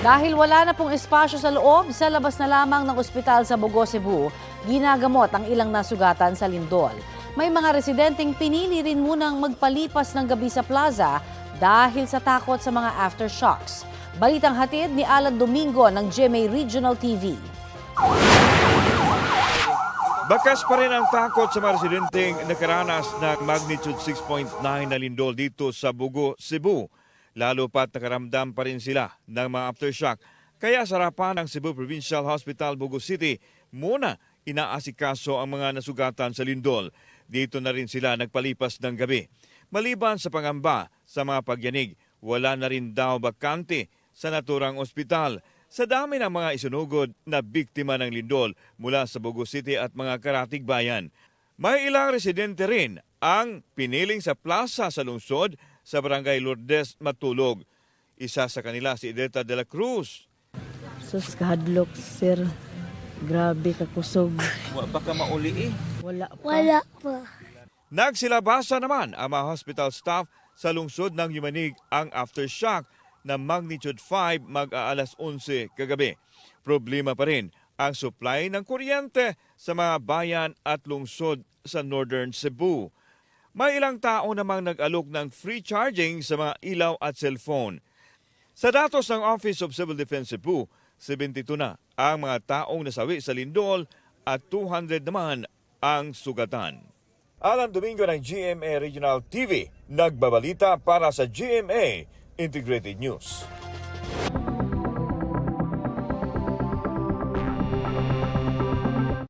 Dahil wala na pong espasyo sa loob, sa labas na lamang ng ospital sa Bugo, Cebu, ginagamot ang ilang nasugatan sa lindol. May mga residenteng pinili rin munang magpalipas ng gabi sa plaza dahil sa takot sa mga aftershocks. Balitang hatid ni Alan Domingo ng GMA Regional TV. Bakas pa rin ang takot sa mga residenteng nakaranas ng magnitude 6.9 na lindol dito sa Bugo, Cebu. Lalo pat nakaramdam pa rin sila ng mga aftershock. Kaya sa harapan ng Cebu Provincial Hospital, Bugo City, muna inaasikaso ang mga nasugatan sa lindol. Dito na rin sila nagpalipas ng gabi. Maliban sa pangamba sa mga pagyanig, wala na rin daw bakante sa naturang ospital. Sa dami ng mga isunugod na biktima ng lindol mula sa Bugo City at mga karatig bayan, may ilang residente rin ang piniling sa plaza sa lungsod sa Barangay Lourdes, Matulog. Isa sa kanila si Edeta de la Cruz. Sus, kahadlok, sir. Grabe kakusog. Baka mauli eh. Wala pa. Wala pa. Nagsilabasa naman ang mga hospital staff sa lungsod ng yumanig ang aftershock na magnitude 5 mag-aalas 11 kagabi. Problema pa rin ang supply ng kuryente sa mga bayan at lungsod sa Northern Cebu. May ilang tao namang nag-alok ng free charging sa mga ilaw at cellphone. Sa datos ng Office of Civil Defense Cebu, 72 na ang mga taong nasawi sa lindol at 200 naman ang sugatan. Alan Domingo ng GMA Regional TV, nagbabalita para sa GMA Integrated News.